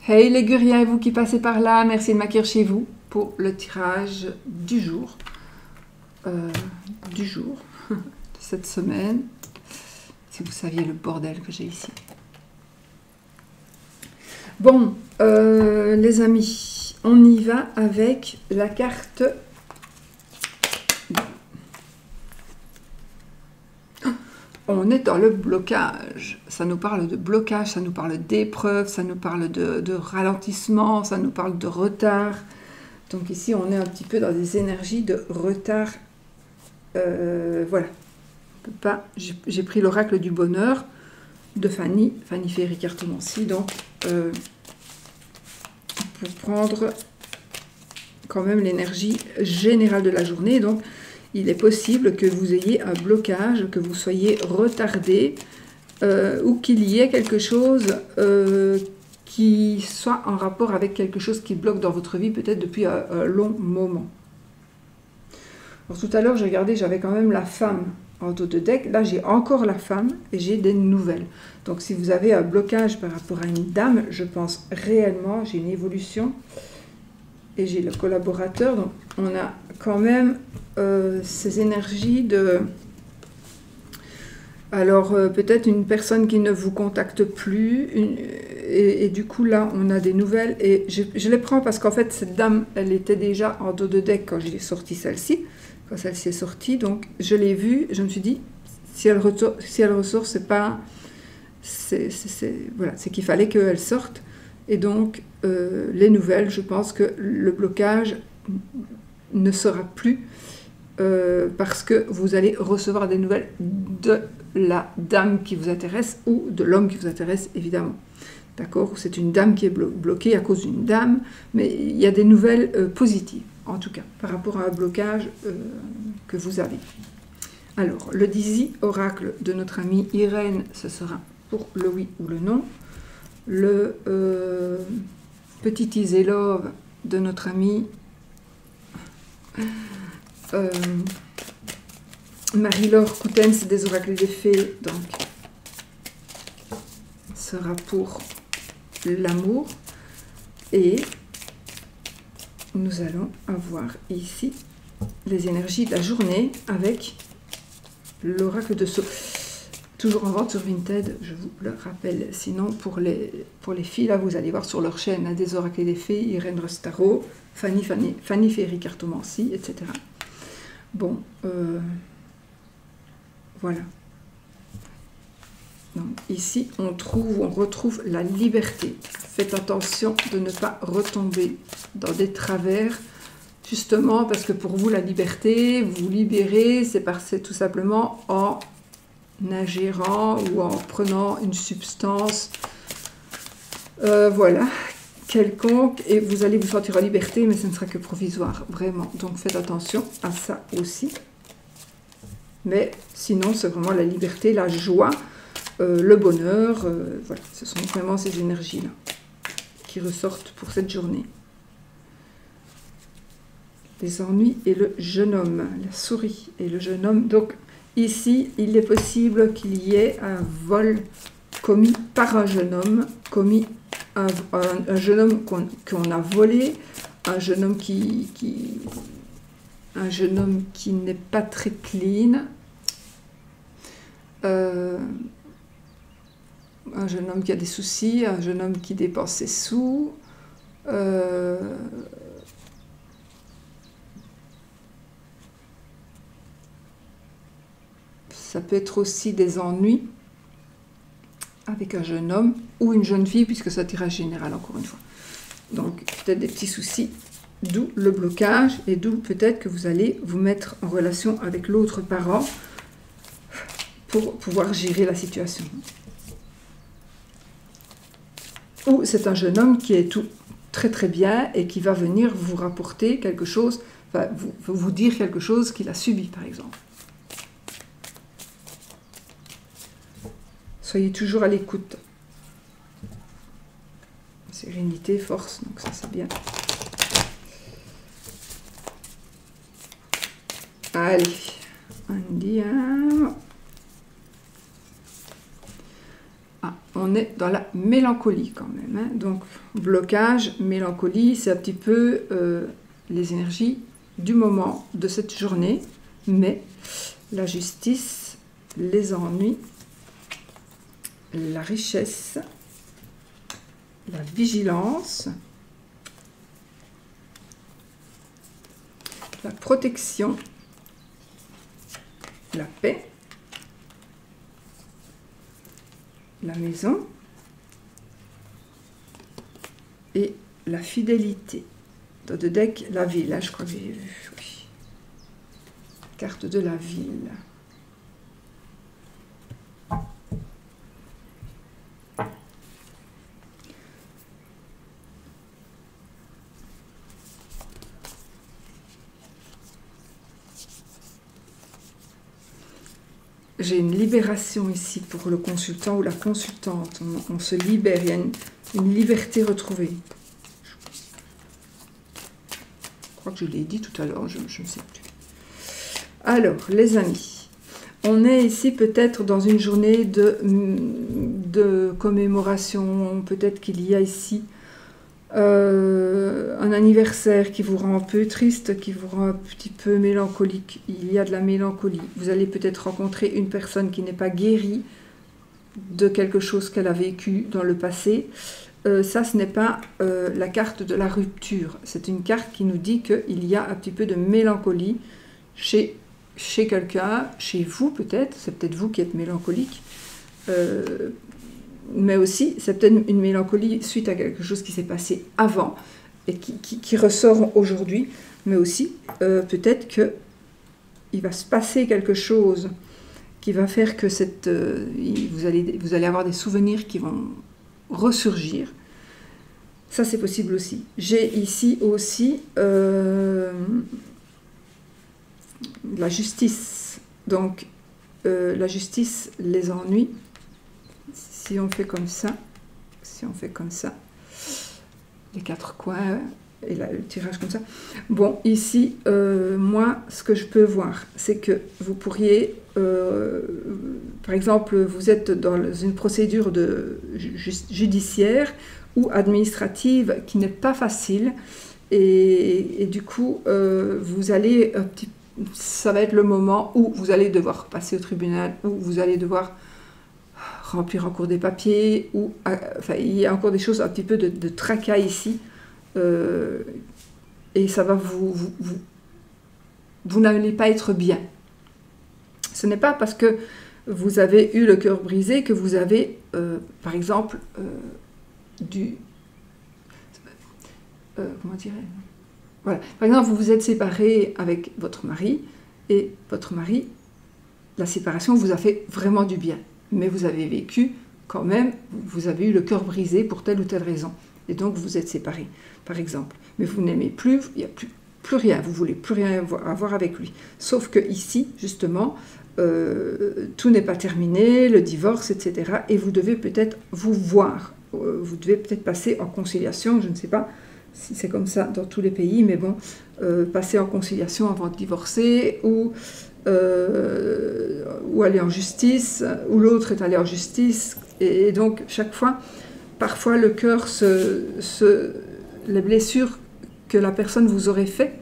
Hey les guriens et vous qui passez par là, merci de m'accueillir chez vous pour le tirage du jour. De cette semaine. Si vous saviez le bordel que j'ai ici. Bon, les amis, on y va avec la carte. On est dans le blocage. Ça nous parle de blocage, ça nous parle d'épreuve, ça nous parle de ralentissement, ça nous parle de retard. Donc ici, on est un petit peu dans des énergies de retard. Voilà. J'ai pris l'oracle du bonheur de Fanny Ferry-Cartomancie. Donc, pour prendre quand même l'énergie générale de la journée. Donc, il est possible que vous ayez un blocage, que vous soyez retardé ou qu'il y ait quelque chose qui soit en rapport avec quelque chose qui bloque dans votre vie, peut-être depuis un long moment. Alors, tout à l'heure, j'ai regardé, j'avais quand même la femme en dos de deck. Là, j'ai encore la femme et j'ai des nouvelles. Donc, si vous avez un blocage par rapport à une dame, je pense réellement, j'ai une évolution. Et j'ai le collaborateur, donc on a quand même ces énergies de... Alors, peut-être une personne qui ne vous contacte plus, et du coup, là, on a des nouvelles, et je les prends parce qu'en fait, cette dame, elle était déjà en dos de deck quand j'ai sorti celle-ci, quand celle-ci est sortie, donc je l'ai vue, je me suis dit, si elle ressort, c'est pas... Voilà, c'est qu'il fallait qu'elle sorte. Et donc, les nouvelles, je pense que le blocage ne sera plus parce que vous allez recevoir des nouvelles de la dame qui vous intéresse ou de l'homme qui vous intéresse, évidemment. D'accord? C'est une dame qui est bloquée à cause d'une dame, mais il y a des nouvelles positives, en tout cas, par rapport à un blocage que vous avez. Alors, le Dizzy oracle de notre amie Irène, ce sera pour le oui ou le non. Le petit Easy Love de notre ami Marie-Laure Coutens des oracles des fées, donc sera pour l'amour. Et nous allons avoir ici les énergies de la journée avec l'oracle de Sceaux. Toujours en vente sur Vinted, je vous le rappelle. Sinon, pour les filles, là, vous allez voir sur leur chaîne hein, des oracles et des fées, Irène Restaro, Fanny Ferry-Cartomancie, etc. Bon, voilà. Donc, ici, on retrouve la liberté. Faites attention de ne pas retomber dans des travers, justement, parce que pour vous, la liberté, vous libérez, c'est tout simplement en ingérant ou en prenant une substance voilà, quelconque, et vous allez vous sentir en liberté, mais ce ne sera que provisoire, vraiment. Donc faites attention à ça aussi. Mais sinon, c'est vraiment la liberté, la joie, le bonheur, voilà, ce sont vraiment ces énergies-là qui ressortent pour cette journée. Les ennuis et le jeune homme, la souris et le jeune homme, donc ici, il est possible qu'il y ait un vol commis par un jeune homme, un jeune homme qu'on a volé, un jeune homme qui n'est pas très clean, un jeune homme qui a des soucis, un jeune homme qui dépense ses sous, ça peut être aussi des ennuis avec un jeune homme ou une jeune fille, puisque c'est un tirage général, encore une fois. Donc, peut-être des petits soucis, d'où le blocage, et d'où peut-être que vous allez vous mettre en relation avec l'autre parent pour pouvoir gérer la situation. Ou c'est un jeune homme qui est tout très très bien et qui va venir vous rapporter quelque chose, enfin, vous dire quelque chose qu'il a subi, par exemple. Soyez toujours à l'écoute. Sérénité, force, donc ça c'est bien. Allez, andiamo. Ah, on on est dans la mélancolie quand même. Hein. Donc, blocage, mélancolie, c'est un petit peu les énergies du moment de cette journée. Mais la justice, les ennuis, la richesse, la vigilance, la protection, la paix, la maison et la fidélité. Dans le deck, la ville, hein, je crois que j'ai vu. Oui. Carte de la ville. J'ai une libération ici pour le consultant ou la consultante. On se libère, il y a une liberté retrouvée. Je crois que je l'ai dit tout à l'heure, je ne sais plus. Alors, les amis, on est ici peut-être dans une journée de commémoration. Peut-être qu'il y a ici un anniversaire qui vous rend un peu triste, qui vous rend un petit peu mélancolique. Il y a de la mélancolie. Vous allez peut-être rencontrer une personne qui n'est pas guérie de quelque chose qu'elle a vécu dans le passé. Ça, ce n'est pas la carte de la rupture. C'est une carte qui nous dit qu'il y a un petit peu de mélancolie chez quelqu'un, chez vous peut-être. C'est peut-être vous qui êtes mélancolique. Mais aussi, c'est peut-être une mélancolie suite à quelque chose qui s'est passé avant et qui ressort aujourd'hui. Mais aussi, peut-être qu'il va se passer quelque chose qui va faire que vous allez avoir des souvenirs qui vont ressurgir. Ça, c'est possible aussi. J'ai ici aussi la justice. Donc, la justice, les ennuis. Si on fait comme ça, les quatre coins et là, le tirage comme ça. Bon, ici, moi, ce que je peux voir, c'est que vous pourriez, par exemple, vous êtes dans une procédure judiciaire ou administrative qui n'est pas facile et du coup, vous allez, ça va être le moment où vous allez devoir passer au tribunal, où vous allez devoir remplir encore des papiers, ou enfin, il y a encore des choses, un petit peu de tracas ici, et ça va vous n'allez pas être bien. Ce n'est pas parce que vous avez eu le cœur brisé que vous avez, par exemple, comment dirais-je ? Voilà. Par exemple, vous vous êtes séparé avec votre mari, et votre mari, la séparation vous a fait vraiment du bien. Mais vous avez vécu quand même, vous avez eu le cœur brisé pour telle ou telle raison. Et donc vous êtes séparés, par exemple. Mais vous n'aimez plus, il n'y a plus rien, vous ne voulez plus rien avoir avec lui. Sauf que ici, justement, tout n'est pas terminé, le divorce, etc. Et vous devez peut-être vous voir. Vous devez peut-être passer en conciliation, je ne sais pas si c'est comme ça dans tous les pays, mais bon, passer en conciliation avant de divorcer, ou aller en justice, ou l'autre est allé en justice, et donc chaque fois, parfois le cœur, les blessures que la personne vous aurait fait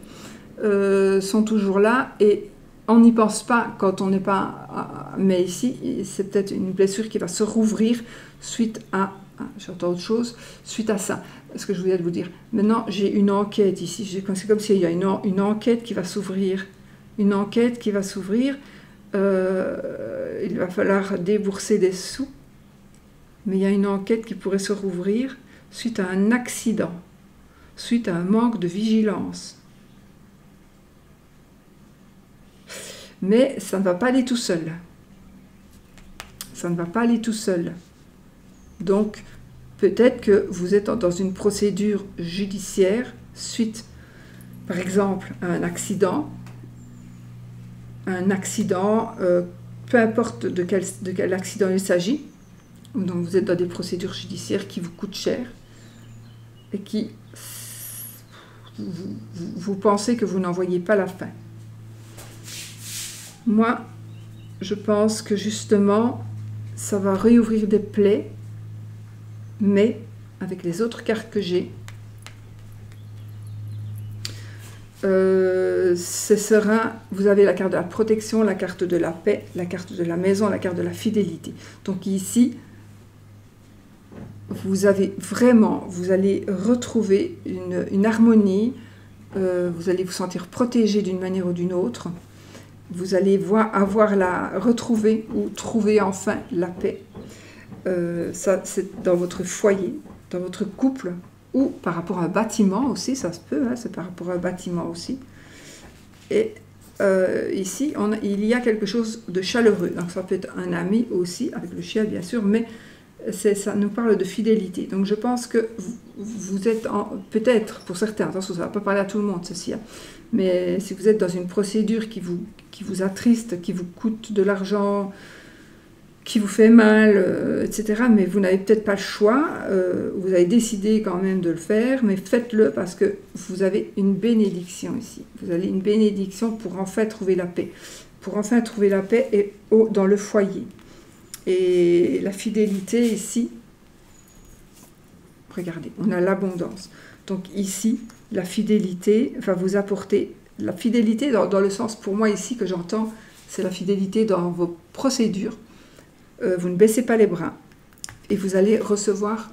sont toujours là, et on n'y pense pas quand on n'est pas... Mais ici, c'est peut-être une blessure qui va se rouvrir suite à... J'entends autre chose, suite à ça, ce que je voulais vous dire. Maintenant, j'ai une enquête ici, c'est comme s'il y a une enquête qui va s'ouvrir. Une enquête qui va s'ouvrir, il va falloir débourser des sous, mais il y a une enquête qui pourrait se rouvrir suite à un accident, suite à un manque de vigilance. Mais ça ne va pas aller tout seul. Ça ne va pas aller tout seul. Donc, peut-être que vous êtes dans une procédure judiciaire suite, par exemple, à un accident, peu importe de quel accident il s'agit. Donc vous êtes dans des procédures judiciaires qui vous coûtent cher et qui vous pensez que vous n'en voyez pas la fin. Moi, je pense que justement, ça va réouvrir des plaies mais avec les autres cartes que j'ai, ce sera, vous avez la carte de la protection, la carte de la paix, la carte de la maison, la carte de la fidélité. Donc ici, vous avez vraiment, vous allez retrouver une harmonie, vous allez vous sentir protégé d'une manière ou d'une autre, vous allez retrouver ou trouver enfin la paix. Ça, c'est dans votre foyer, dans votre couple, ou par rapport à un bâtiment aussi, ça se peut, hein, c'est par rapport à un bâtiment aussi. Et ici, il y a quelque chose de chaleureux. Donc ça peut être un ami aussi, avec le chien bien sûr, mais ça nous parle de fidélité. Donc je pense que vous êtes, peut-être pour certains, attention, ça ne va pas parler à tout le monde ceci, hein, mais si vous êtes dans une procédure qui vous attriste, qui vous coûte de l'argent, qui vous fait mal, etc. Mais vous n'avez peut-être pas le choix, vous avez décidé quand même de le faire, mais faites-le parce que vous avez une bénédiction ici. Vous avez une bénédiction pour enfin trouver la paix. Pour enfin trouver la paix dans le foyer. Et la fidélité ici, regardez, on a l'abondance. Donc ici, la fidélité va vous apporter, la fidélité dans le sens pour moi ici que j'entends, c'est la fidélité dans vos procédures. Vous ne baissez pas les bras et vous allez recevoir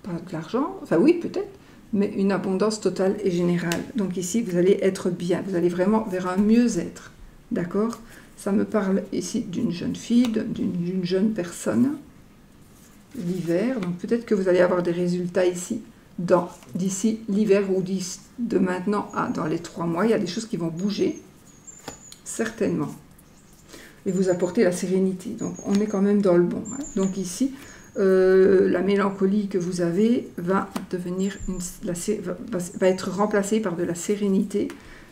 pas de l'argent, enfin oui peut-être, mais une abondance totale et générale. Donc ici vous allez être bien, vous allez vraiment vers un mieux-être, d'accord? Ça me parle ici d'une jeune fille, d'une jeune personne, l'hiver, donc peut-être que vous allez avoir des résultats ici, d'ici l'hiver ou de maintenant à dans les 3 mois, il y a des choses qui vont bouger, certainement. Et vous apporter la sérénité. Donc on est quand même dans le bon. Hein. Donc ici, la mélancolie que vous avez va devenir va être remplacée par de la sérénité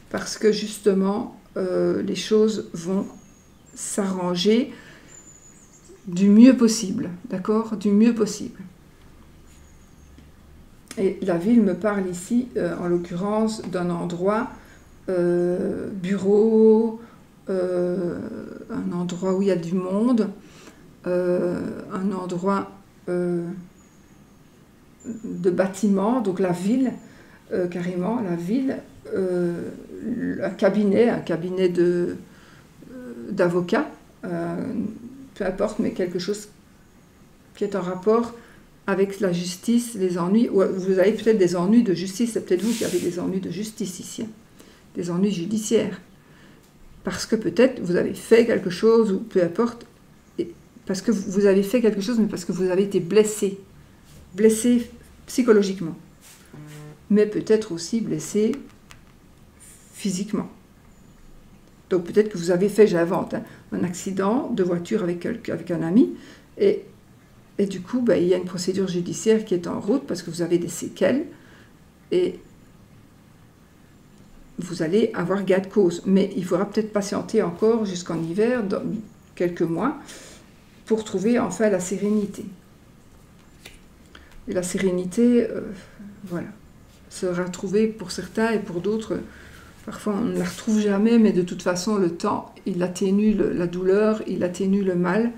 parce que justement les choses vont s'arranger du mieux possible, d'accord? Du mieux possible. Et la ville me parle ici, en l'occurrence, d'un endroit, bureau, un endroit où il y a du monde, un endroit de bâtiment, donc la ville, carrément, la ville, un cabinet d'avocat, peu importe, mais quelque chose qui est en rapport avec la justice, les ennuis, ou vous avez peut-être des ennuis de justice, c'est peut-être vous qui avez des ennuis de justice ici, des ennuis judiciaires. Parce que peut-être vous avez fait quelque chose, ou peu importe, parce que vous avez fait quelque chose, mais parce que vous avez été blessé psychologiquement, mais peut-être aussi blessé physiquement. Donc peut-être que vous avez fait, j'invente, hein, un accident de voiture avec un ami, et du coup, il y a une procédure judiciaire qui est en route parce que vous avez des séquelles, et vous allez avoir gain de cause. Mais il faudra peut-être patienter encore jusqu'en hiver, dans quelques mois, pour trouver enfin la sérénité. Et la sérénité, voilà, sera trouvée pour certains et pour d'autres. Parfois, on ne la retrouve jamais, mais de toute façon, le temps, il atténue la douleur, il atténue le mal.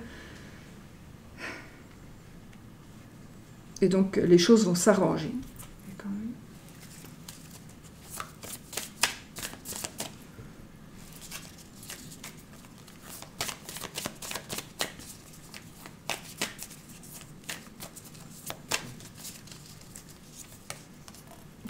Et donc, les choses vont s'arranger.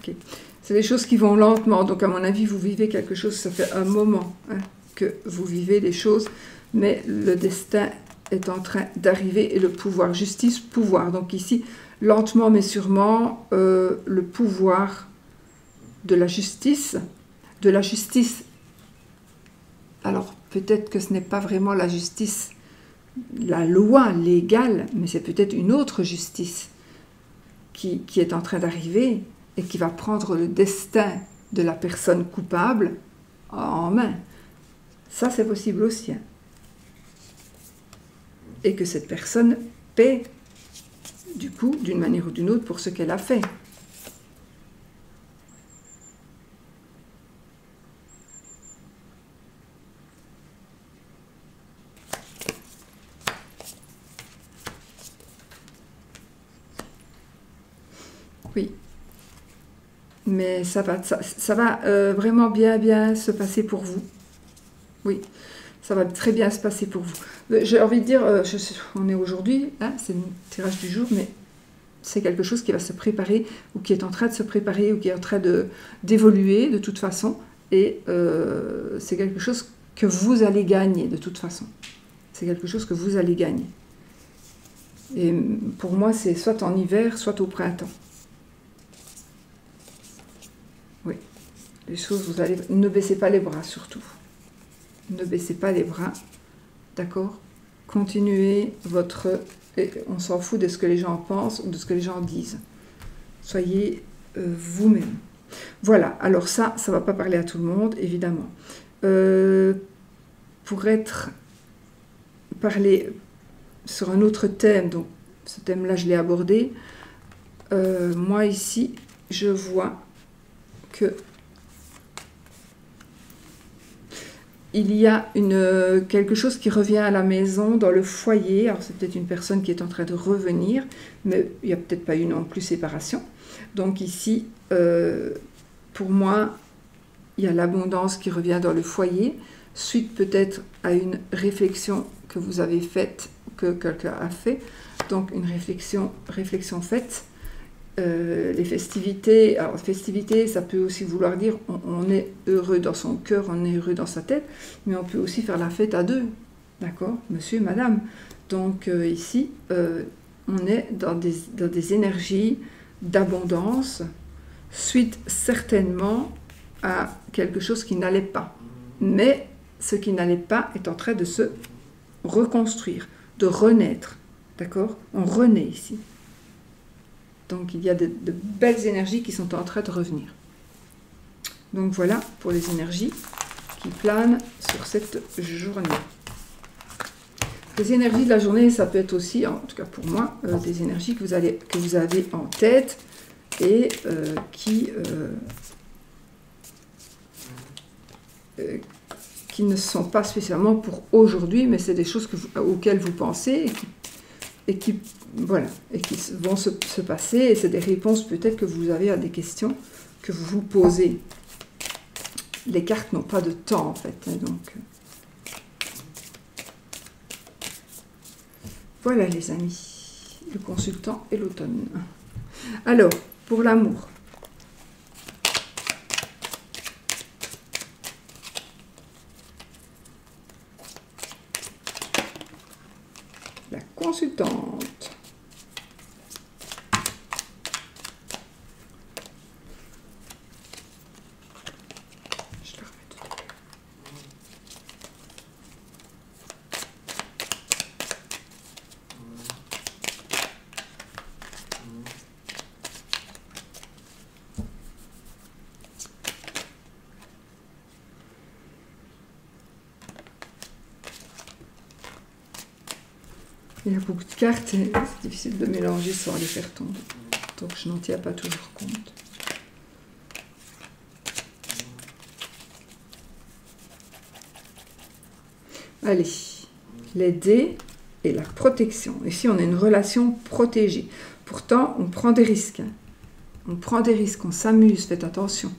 Okay. C'est des choses qui vont lentement. Donc, à mon avis, vous vivez quelque chose, ça fait un moment hein, que vous vivez des choses, mais le destin est en train d'arriver et le pouvoir, justice, pouvoir. Donc ici, lentement mais sûrement, le pouvoir de la justice. Alors peut-être que ce n'est pas vraiment la justice, la loi légale, mais c'est peut-être une autre justice qui est en train d'arriver et qui va prendre le destin de la personne coupable en main. Ça, c'est possible aussi. Hein. Et que cette personne paie, du coup, d'une manière ou d'une autre, pour ce qu'elle a fait. Oui. Mais ça va vraiment bien se passer pour vous. Oui, ça va très bien se passer pour vous. J'ai envie de dire, on est aujourd'hui, hein, c'est le tirage du jour, mais c'est quelque chose qui va se préparer, ou qui est en train de se préparer, ou qui est en train d'évoluer de toute façon. Et c'est quelque chose que vous allez gagner de toute façon. C'est quelque chose que vous allez gagner. Et pour moi, c'est soit en hiver, soit au printemps. Oui, les choses, vous allez... Ne baissez pas les bras surtout. Ne baissez pas les bras, d'accord? Continuez votre... Et on s'en fout de ce que les gens pensent ou de ce que les gens disent. Soyez vous-même. Voilà, alors ça ne va pas parler à tout le monde, évidemment. Pour parler sur un autre thème, donc ce thème-là, je l'ai abordé. Moi, ici, je vois que il y a quelque chose qui revient à la maison, dans le foyer. Alors, c'est peut-être une personne qui est en train de revenir, mais il n'y a peut-être pas eu non plus séparation. Donc ici, pour moi, il y a l'abondance qui revient dans le foyer, suite peut-être à une réflexion que vous avez faite, que quelqu'un a fait. Donc, une réflexion faite. Les festivités, alors festivités, ça peut aussi vouloir dire on est heureux dans son cœur, on est heureux dans sa tête, mais on peut aussi faire la fête à deux, d'accord, monsieur, madame. Donc ici, on est dans des énergies d'abondance, suite certainement à quelque chose qui n'allait pas. Mais ce qui n'allait pas est en train de se reconstruire, de renaître, d'accord? On renaît ici. Donc il y a de belles énergies qui sont en train de revenir. Donc voilà pour les énergies qui planent sur cette journée. Les énergies de la journée, ça peut être aussi, en tout cas pour moi, des énergies que vous avez en tête et qui ne sont pas spécialement pour aujourd'hui, mais c'est des choses auxquelles vous pensez et qui vont se passer, et c'est des réponses peut-être que vous avez à des questions que vous vous posez. Les cartes n'ont pas de temps en fait, hein, donc voilà les amis, le consultant et l'automne. Alors, pour l'amour. La consultante. Je la remets tout à l'heure. Il y a beaucoup de cartes et c'est difficile de mélanger sans les faire tomber. Donc je n'en tiens pas toujours compte. Allez, l'aider et la protection. Ici, on a une relation protégée. Pourtant, on prend des risques. Hein. On prend des risques, on s'amuse, faites attention.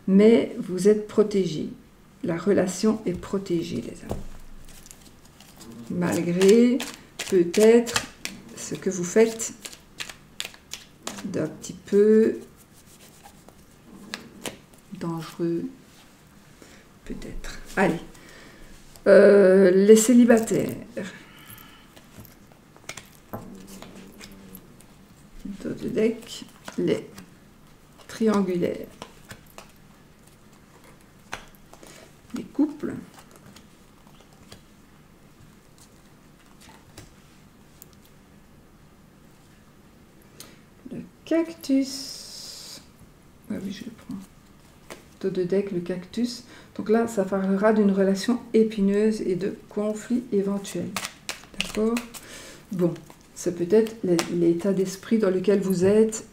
Mais vous êtes protégés. La relation est protégée, les amis. Malgré peut-être ce que vous faites d'un petit peu dangereux, peut-être. Allez, les célibataires. Dos de deck, les triangulaires. Les couples. Le cactus. Ah oui, je le prends. Dos de deck, le cactus. Donc là, ça parlera d'une relation épineuse et de conflits éventuels. D'accord? Bon, c'est peut-être l'état d'esprit dans lequel vous êtes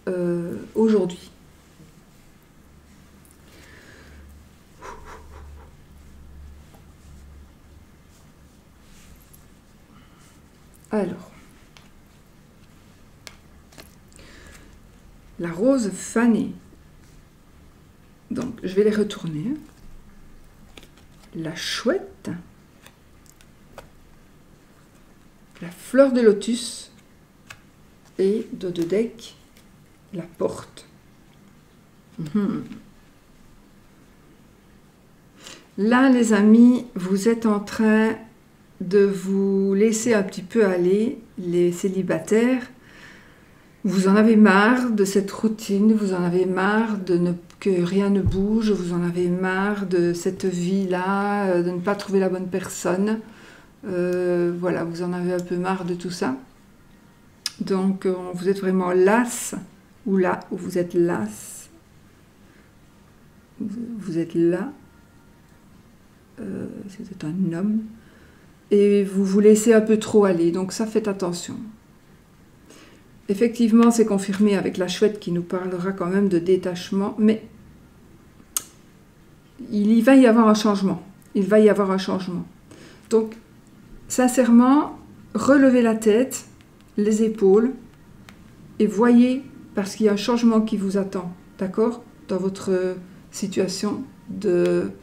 aujourd'hui. Alors, la rose fanée. Donc, je vais les retourner. La chouette. La fleur de lotus. Et dos de deck, la porte. Là, les amis, vous êtes en train de vous laisser un petit peu aller, les célibataires. Vous en avez marre de cette routine, vous en avez marre que rien ne bouge, vous en avez marre de cette vie-là, de ne pas trouver la bonne personne. Voilà, vous en avez un peu marre de tout ça. Donc, vous êtes vraiment las, ou là, où vous êtes las. Vous êtes là. C'est un homme. Et vous vous laissez un peu trop aller. Donc, ça, faites attention. Effectivement, c'est confirmé avec la chouette qui nous parlera quand même de détachement. Mais il va y avoir un changement. Il va y avoir un changement. Donc, sincèrement, relevez la tête, les épaules, et voyez, parce qu'il y a un changement qui vous attend, d'accord, dans votre situation de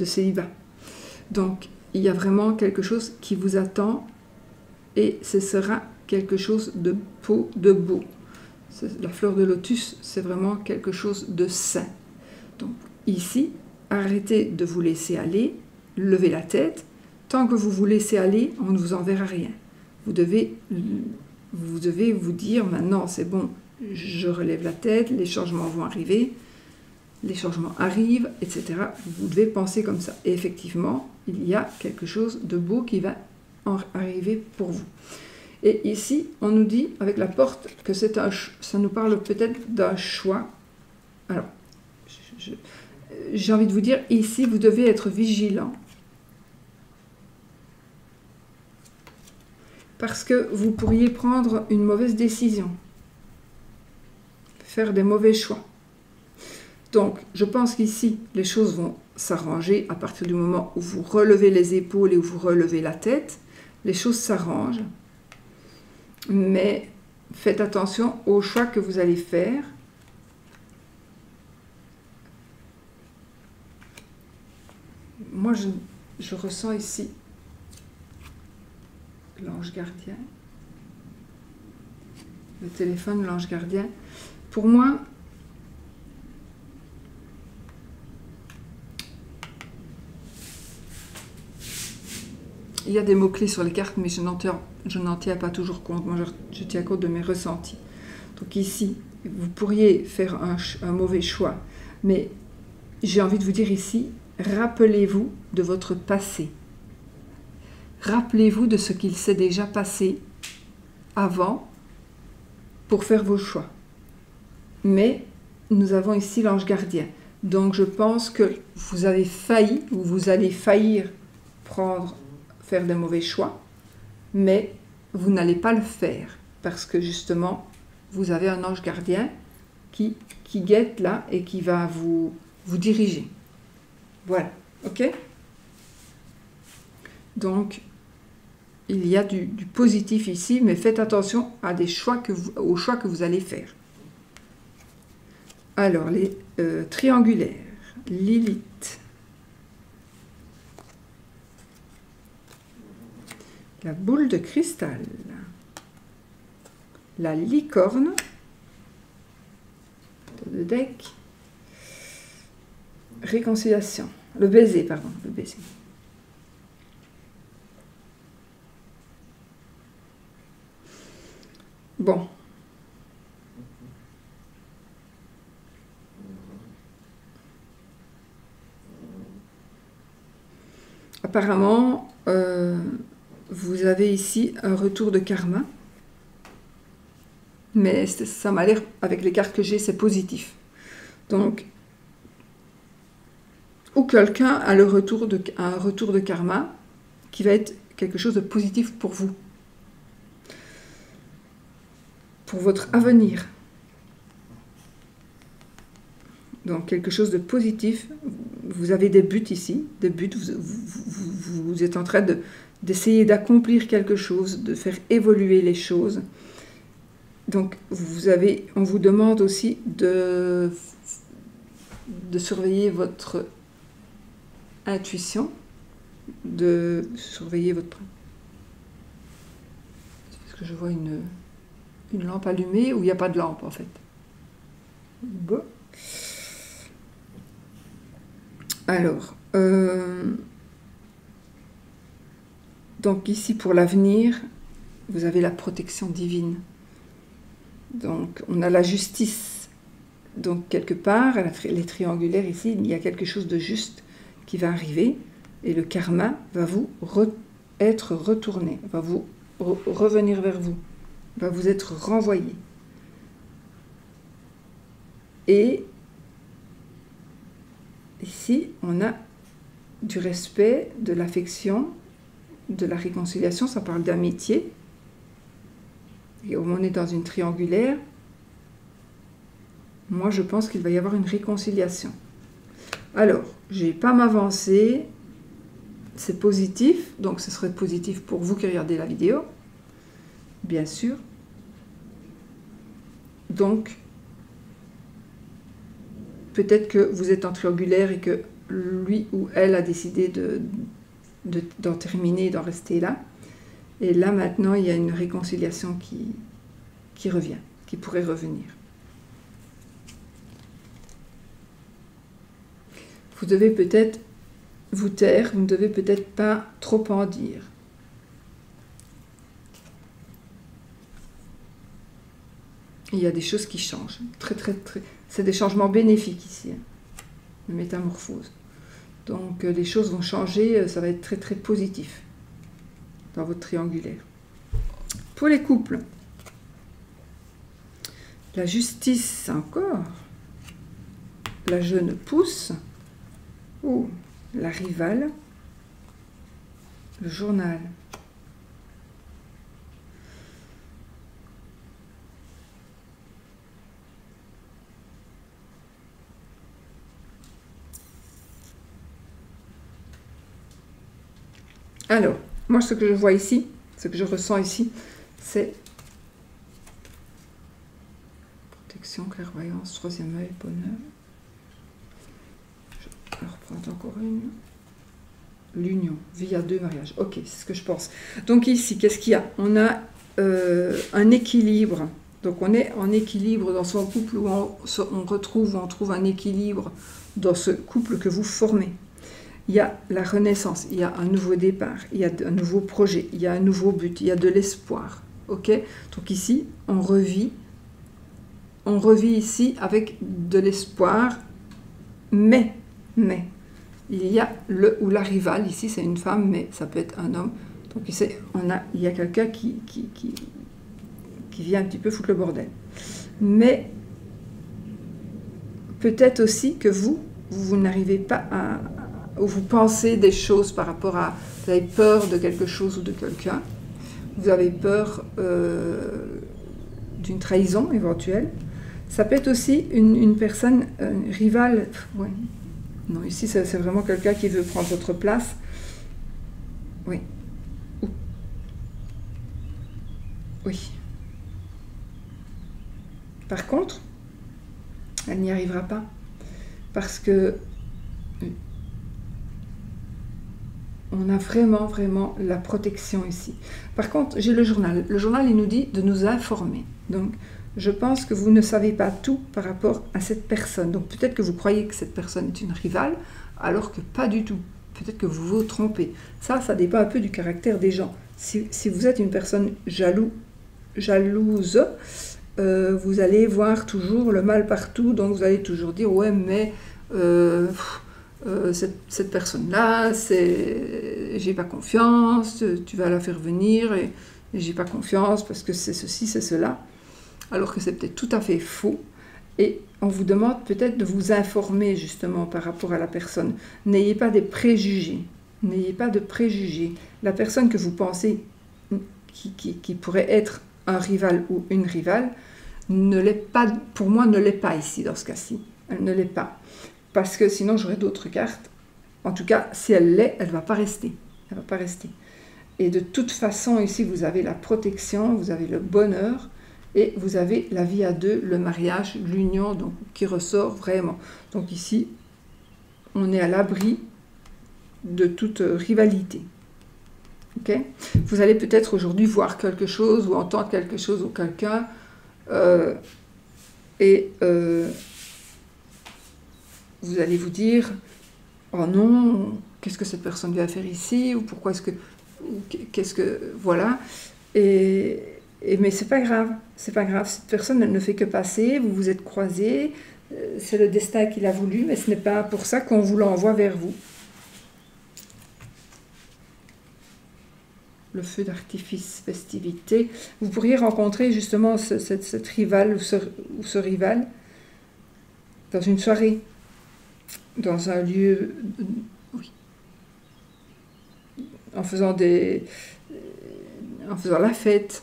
célibat. Donc, il y a vraiment quelque chose qui vous attend, et ce sera quelque chose de beau. La fleur de lotus, c'est vraiment quelque chose de sain. Donc, ici, arrêtez de vous laisser aller, levez la tête. Tant que vous vous laissez aller, on ne vous enverra rien. Vous devez vous dire, maintenant c'est bon, je relève la tête, les changements vont arriver, les changements arrivent, etc. Vous devez penser comme ça. Et effectivement, il y a quelque chose de beau qui va arriver pour vous. Et ici, on nous dit, avec la porte, que ça nous parle peut-être d'un choix. Alors, j'ai envie de vous dire, ici, vous devez être vigilant. Parce que vous pourriez prendre une mauvaise décision. Faire des mauvais choix. Donc, je pense qu'ici, les choses vont s'arranger à partir du moment où vous relevez les épaules et où vous relevez la tête. Les choses s'arrangent. Mais faites attention aux choix que vous allez faire. Moi, je ressens ici l'ange gardien. Le téléphone, l'ange gardien. Pour moi, il y a des mots-clés sur les cartes, mais je n'en tiens pas toujours compte. Moi, je tiens compte de mes ressentis. Donc ici, vous pourriez faire un mauvais choix. Mais j'ai envie de vous dire ici, rappelez-vous de votre passé. Rappelez-vous de ce qu'il s'est déjà passé avant pour faire vos choix. Mais nous avons ici l'ange gardien. Donc je pense que vous avez failli, ou vous allez faillir faire des mauvais choix, mais vous n'allez pas le faire parce que justement, vous avez un ange gardien qui guette là et qui va vous diriger. Voilà, ok? Donc, il y a du positif ici, mais faites attention à aux choix que vous allez faire. Alors, les triangulaires, Lilith, la boule de cristal, la licorne, le deck, réconciliation, le baiser, pardon, le baiser. Bon. Apparemment, vous avez ici un retour de karma. Mais ça m'a l'air, avec les cartes que j'ai, c'est positif. Donc, ou quelqu'un a un retour de karma qui va être quelque chose de positif pour vous. Pour votre avenir. Donc quelque chose de positif, vous avez des buts ici, des buts, vous êtes en train d'essayer d'accomplir quelque chose, de faire évoluer les choses. Donc, on vous demande aussi de surveiller votre intuition, de surveiller votre... Parce que je vois une lampe allumée où il n'y a pas de lampe, en fait. Bon. Alors, donc ici, pour l'avenir, vous avez la protection divine. Donc, on a la justice. Donc, quelque part, les triangulaires ici, il y a quelque chose de juste qui va arriver et le karma va vous être retourné, va vous revenir vers vous, va vous être renvoyé. Et ici, on a du respect, de l'affection, de la réconciliation, ça parle d'amitié. Et on est dans une triangulaire, moi je pense qu'il va y avoir une réconciliation. Alors, je ne vais pas m'avancer, c'est positif, donc ce serait positif pour vous qui regardez la vidéo, bien sûr. Donc, peut-être que vous êtes en triangulaire et que lui ou elle a décidé d'en terminer, d'en rester là. Et là, maintenant, il y a une réconciliation qui revient, qui pourrait revenir. Vous devez peut-être vous taire, vous ne devez peut-être pas trop en dire. Il y a des choses qui changent. C'est des changements bénéfiques ici, hein, de métamorphose. Donc, les choses vont changer, ça va être très positif dans votre triangulaire. Pour les couples, la justice encore, la jeune pousse, ou la rivale, le journal. Alors, moi ce que je vois ici, ce que je ressens ici, c'est protection, clairvoyance, troisième œil, bonheur. Je vais reprendre encore une. L'union, vie à deux mariages. Ok, c'est ce que je pense. Donc ici, qu'est-ce qu'il y a? On a un équilibre. Donc on est en équilibre dans son couple où on trouve un équilibre dans ce couple que vous formez. Il y a la renaissance, il y a un nouveau départ, il y a un nouveau projet, il y a un nouveau but, il y a de l'espoir. Ok? Donc ici, on revit ici avec de l'espoir, mais, il y a le ou la rivale, ici c'est une femme, mais ça peut être un homme. Donc ici, il y a quelqu'un qui vient un petit peu foutre le bordel. Mais peut-être aussi que vous n'arrivez pas à... ou vous pensez des choses par rapport à... Vous avez peur de quelque chose ou de quelqu'un. Vous avez peur d'une trahison éventuelle. Ça peut être aussi une personne rivale. Ouais. Non, ici, c'est vraiment quelqu'un qui veut prendre votre place. Oui. Oui. Par contre, elle n'y arrivera pas. Parce que on a vraiment la protection ici. Par contre, j'ai le journal. Le journal, il nous dit de nous informer. Donc, je pense que vous ne savez pas tout par rapport à cette personne. Donc, peut-être que vous croyez que cette personne est une rivale, alors que pas du tout. Peut-être que vous vous trompez. Ça dépend un peu du caractère des gens. Si vous êtes une personne jalouse, vous allez voir toujours le mal partout. Donc, vous allez toujours dire, ouais, mais... cette personne-là, j'ai pas confiance, tu vas la faire venir et j'ai pas confiance parce que c'est ceci, c'est cela. Alors que c'est peut-être tout à fait faux. Et on vous demande peut-être de vous informer justement par rapport à la personne. N'ayez pas des préjugés. N'ayez pas de préjugés. La personne que vous pensez qui pourrait être un rival ou une rivale, ne l'est pas, pour moi, ne l'est pas ici, dans ce cas-ci. Elle ne l'est pas. parce que sinon j'aurai d'autres cartes. En tout cas, si elle l'est, elle ne va pas rester. Elle va pas rester. Et de toute façon, ici, vous avez la protection, vous avez le bonheur, et vous avez la vie à deux, le mariage, l'union, donc qui ressort vraiment. Donc ici, on est à l'abri de toute rivalité. Okay? Vous allez peut-être aujourd'hui voir quelque chose ou entendre quelque chose ou quelqu'un vous allez vous dire « Oh non, qu'est-ce que cette personne vient faire ici ?» ou « Pourquoi est-ce que... » qu'est-ce que... Voilà. Mais c'est pas grave. C'est pas grave. Cette personne, elle ne fait que passer. Vous vous êtes croisés. C'est le destin qu'il a voulu, mais ce n'est pas pour ça qu'on vous l'envoie vers vous. Le feu d'artifice, festivité. Vous pourriez rencontrer justement cette rivale ou ce rival dans une soirée, dans un lieu, oui, en faisant la fête,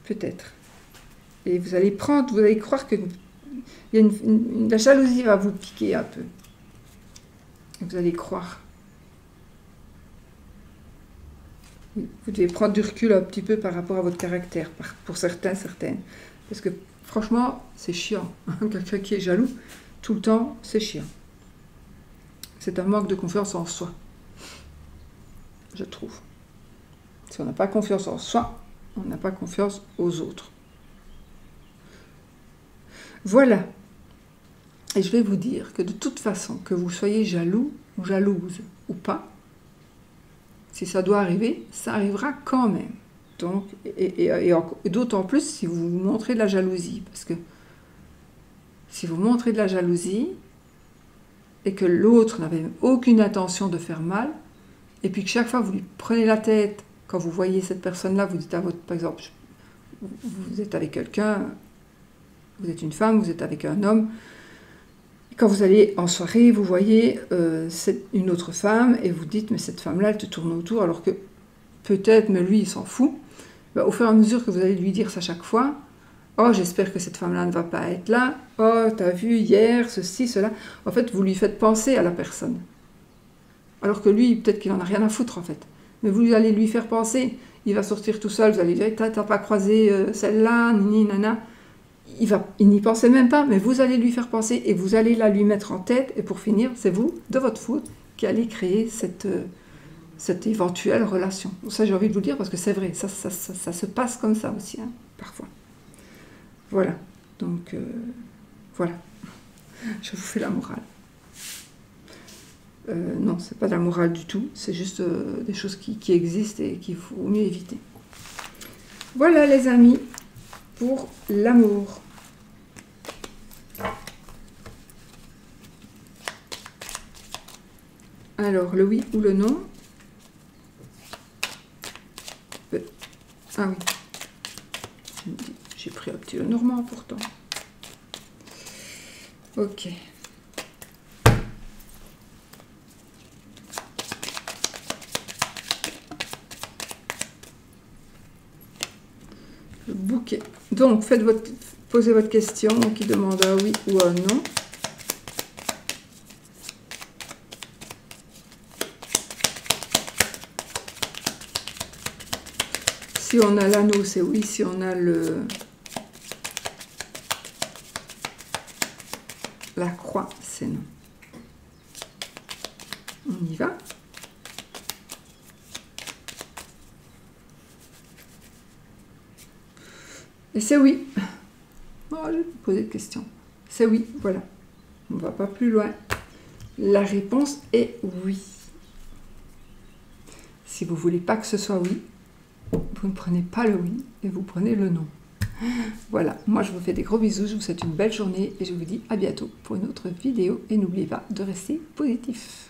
peut-être. Et vous allez croire que la jalousie va vous piquer un peu. Et vous allez croire. Vous devez prendre du recul un petit peu par rapport à votre caractère, pour certains, certaines. Parce que franchement, c'est chiant. Quelqu'un qui est jaloux, tout le temps, c'est chiant. C'est un manque de confiance en soi, je trouve. Si on n'a pas confiance en soi, on n'a pas confiance aux autres. Voilà. Et je vais vous dire que de toute façon, que vous soyez jaloux ou jalouse ou pas, si ça doit arriver, ça arrivera quand même. Donc, et d'autant plus si vous montrez de la jalousie. Parce que si vous montrez de la jalousie et que l'autre n'avait aucune intention de faire mal, et puis que chaque fois vous lui prenez la tête, quand vous voyez cette personne-là, vous dites à votre... Par exemple, vous êtes avec quelqu'un, vous êtes une femme, vous êtes avec un homme, quand vous allez en soirée, vous voyez une autre femme et vous dites, mais cette femme-là, elle te tourne autour, alors que peut-être, mais lui, il s'en fout. Ben, au fur et à mesure que vous allez lui dire ça chaque fois, oh, j'espère que cette femme-là ne va pas être là, oh, t'as vu hier, ceci, cela. En fait, vous lui faites penser à la personne. Alors que lui, peut-être qu'il n'en a rien à foutre, en fait. Mais vous allez lui faire penser. Il va sortir tout seul, vous allez dire, t'as pas croisé celle-là, nini, nana. Il n'y pensait même pas, mais vous allez lui faire penser et vous allez la lui mettre en tête. Et pour finir, c'est vous, de votre faute, qui allez créer cette éventuelle relation. Ça, j'ai envie de vous le dire parce que c'est vrai, ça se passe comme ça aussi, hein, parfois. Voilà, donc voilà, je vous fais la morale. Non, c'est pas de la morale du tout, c'est juste des choses qui existent et qu'il faut mieux éviter. Voilà les amis, pour l'amour. Alors, le oui ou le non. Ah oui. J'ai pris un petit le normand pourtant. Ok. Le bouquet. Donc, posez votre question qui demande un oui ou un non. Si on a l'anneau, c'est oui. Si on a la croix, c'est non. On y va. Et c'est oui. Oh, je vais vous poser de questions. C'est oui, voilà. On ne va pas plus loin. La réponse est oui. Si vous ne voulez pas que ce soit oui, vous ne prenez pas le oui et vous prenez le non. Voilà, moi je vous fais des gros bisous, je vous souhaite une belle journée et je vous dis à bientôt pour une autre vidéo. Et n'oubliez pas de rester positif.